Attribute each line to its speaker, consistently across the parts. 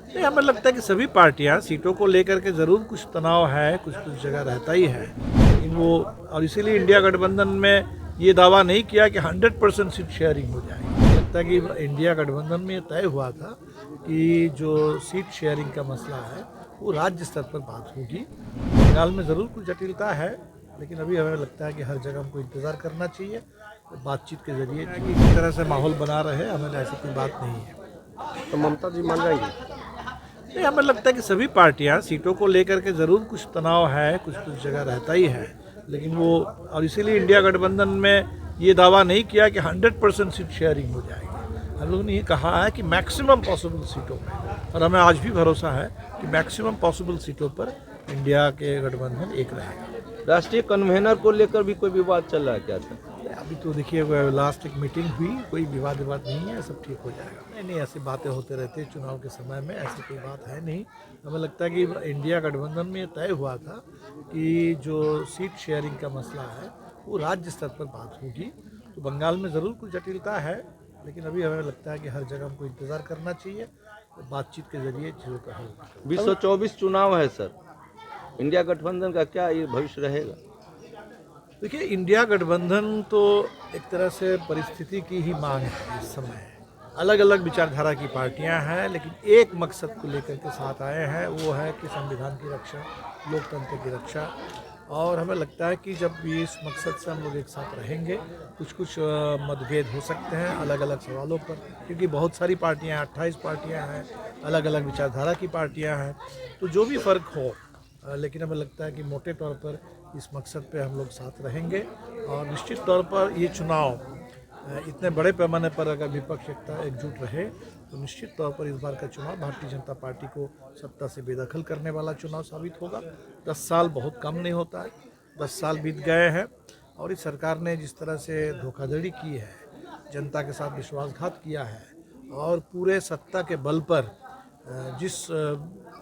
Speaker 1: नहीं, हमें लगता है कि सभी पार्टियां सीटों को लेकर के ज़रूर कुछ तनाव है, कुछ कुछ जगह रहता ही है, लेकिन वो और इसीलिए इंडिया गठबंधन में ये दावा नहीं किया कि 100% सीट शेयरिंग हो जाएगी। मुझे लगता है कि इंडिया गठबंधन में ये तय हुआ था कि जो सीट शेयरिंग का मसला है वो राज्य स्तर पर बात होगी। बंगाल में ज़रूर कुछ जटिलता है, लेकिन अभी हमें लगता है कि हर जगह हमको इंतज़ार करना चाहिए, बातचीत के जरिए किसी तरह से माहौल बना रहे, हमें ऐसी कोई बात नहीं है।
Speaker 2: तो ममता जी मान जाएंगी?
Speaker 1: नहीं, हमें लगता है कि सभी पार्टियां सीटों को लेकर के ज़रूर कुछ तनाव है, कुछ कुछ जगह रहता ही है, लेकिन वो और इसीलिए इंडिया गठबंधन में ये दावा नहीं किया कि 100% सीट शेयरिंग हो जाएगी। हम लोगों ने ये कहा है कि मैक्सिमम पॉसिबल सीटों पर, और हमें आज भी भरोसा है कि मैक्सिमम पॉसिबल सीटों पर इंडिया के गठबंधन एक रहेगा।
Speaker 2: राष्ट्रीय कन्वेनर को लेकर भी कोई विवाद चल रहा है क्या सर?
Speaker 1: अभी तो देखिए लास्ट एक मीटिंग हुई, कोई विवाद नहीं है, सब ठीक हो जाएगा। नहीं, ऐसी बातें होते रहती है चुनाव के समय में, ऐसी कोई बात है नहीं। हमें लगता है कि इंडिया गठबंधन में ये तय हुआ था कि जो सीट शेयरिंग का मसला है वो राज्य स्तर पर बात होगी। तो बंगाल में ज़रूर कुछ जटिलता है, लेकिन अभी हमें लगता है कि हर जगह हमको इंतज़ार करना चाहिए, बातचीत के जरिए चीज़ों का हल।
Speaker 2: 2024 चुनाव है सर, इंडिया गठबंधन का क्या ये भविष्य रहेगा?
Speaker 1: देखिए, इंडिया गठबंधन तो एक तरह से परिस्थिति की ही मांग है। इस समय अलग अलग विचारधारा की पार्टियां हैं, लेकिन एक मकसद को लेकर के साथ आए हैं, वो है कि संविधान की रक्षा, लोकतंत्र की रक्षा। और हमें लगता है कि जब भी इस मकसद से हम लोग एक साथ रहेंगे, कुछ मतभेद हो सकते हैं अलग अलग सवालों पर, क्योंकि बहुत सारी पार्टियां, 28 पार्टियां हैं, अलग अलग विचारधारा की पार्टियां हैं, तो जो भी फ़र्क हो, लेकिन हमें लगता है कि मोटे तौर पर इस मकसद पे हम लोग साथ रहेंगे। और निश्चित तौर पर ये चुनाव इतने बड़े पैमाने पर अगर विपक्ष एकजुट रहे तो निश्चित तौर पर इस बार का चुनाव भारतीय जनता पार्टी को सत्ता से बेदखल करने वाला चुनाव साबित होगा। 10 साल बहुत कम नहीं होता है, 10 साल बीत गए हैं, और इस सरकार ने जिस तरह से धोखाधड़ी की है, जनता के साथ विश्वासघात किया है, और पूरे सत्ता के बल पर जिस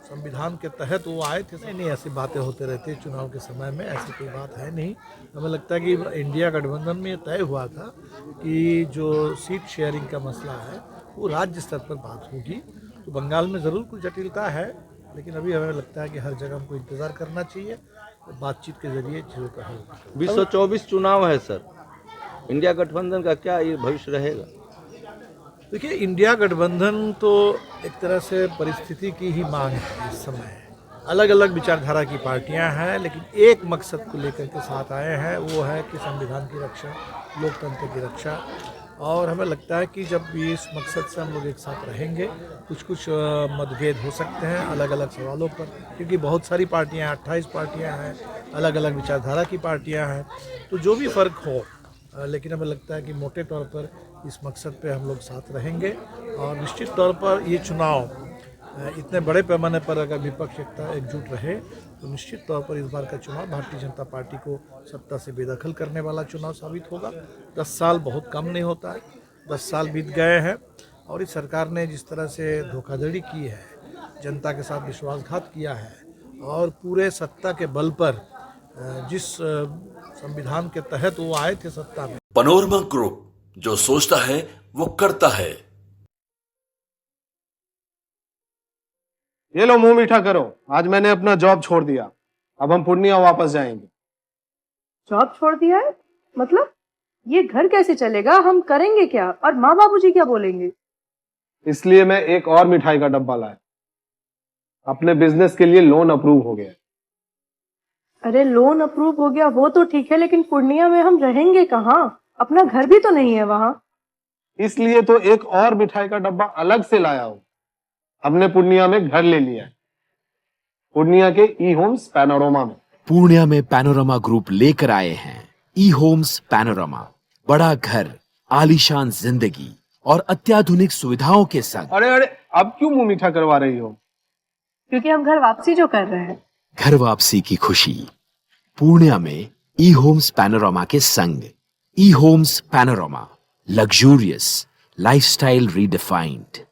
Speaker 1: संविधान के तहत वो आए थे, नहीं, ऐसी बातें होते रहती है चुनाव के समय में, ऐसी कोई बात है नहीं। हमें लगता है कि इंडिया गठबंधन में ये तय हुआ था कि जो सीट शेयरिंग का मसला है वो राज्य स्तर पर बात होगी। तो बंगाल में ज़रूर कुछ जटिलता है, लेकिन अभी हमें लगता है कि हर जगह हमको इंतज़ार करना चाहिए, बातचीत के जरिए चीज़ों का हल।
Speaker 2: 2024 चुनाव है सर, इंडिया गठबंधन का क्या ये भविष्य रहेगा?
Speaker 1: देखिए, इंडिया गठबंधन तो एक तरह से परिस्थिति की ही मांग है। इस समय अलग अलग विचारधारा की पार्टियां हैं, लेकिन एक मकसद को लेकर के साथ आए हैं, वो है कि संविधान की रक्षा, लोकतंत्र की रक्षा। और हमें लगता है कि जब भी इस मकसद से हम लोग एक साथ रहेंगे, कुछ मतभेद हो सकते हैं अलग अलग सवालों पर, क्योंकि बहुत सारी पार्टियां, 28 पार्टियां हैं, अलग अलग विचारधारा की पार्टियां हैं, तो जो भी फ़र्क हो, लेकिन हमें लगता है कि मोटे तौर पर इस मकसद पे हम लोग साथ रहेंगे। और निश्चित तौर पर ये चुनाव इतने बड़े पैमाने पर अगर विपक्ष एकजुट रहे तो निश्चित तौर पर इस बार का चुनाव भारतीय जनता पार्टी को सत्ता से बेदखल करने वाला चुनाव साबित होगा। 10 साल बहुत कम नहीं होता है, 10 साल बीत गए हैं, और इस सरकार ने जिस तरह से धोखाधड़ी की है, जनता के साथ विश्वासघात किया है, और पूरे सत्ता के बल पर जिस संविधान के तहत वो आए थे सत्ता में।
Speaker 3: पैनोरमा ग्रुप, जो सोचता है वो करता है।
Speaker 4: ये लो, मुंह मीठा करो। आज मैंने अपना जॉब छोड़ दिया, अब हम पूर्णिया वापस जाएंगे।
Speaker 5: जॉब छोड़ दिया है? मतलब ये घर कैसे चलेगा? हम करेंगे क्या? और माँ बाबूजी क्या बोलेंगे?
Speaker 4: इसलिए मैं एक और मिठाई का डब्बा लाया। अपने बिजनेस के लिए लोन अप्रूव हो गया।
Speaker 5: अरे लोन अप्रूव हो गया वो तो ठीक है, लेकिन पूर्णिया में हम रहेंगे कहाँ? अपना घर भी तो नहीं है वहाँ।
Speaker 4: इसलिए तो एक और मिठाई का डब्बा अलग से लाया हूँ। हमने पूर्णिया में घर ले लिया है, पूर्णिया के ई होम्स पैनोरमा में।
Speaker 6: पूर्णिया में पैनोरमा ग्रुप लेकर आए हैं ई होम्स पैनोरमा। बड़ा घर, आलीशान जिंदगी और अत्याधुनिक सुविधाओं के संग।
Speaker 4: अरे अब क्यों मुंह मीठा करवा रही हो?
Speaker 5: क्योंकि हम घर वापसी जो कर रहे हैं।
Speaker 6: घर वापसी की खुशी पूर्णिया में ई होम्स पैनोरमा के संग। E homes panorama, luxurious lifestyle redefined.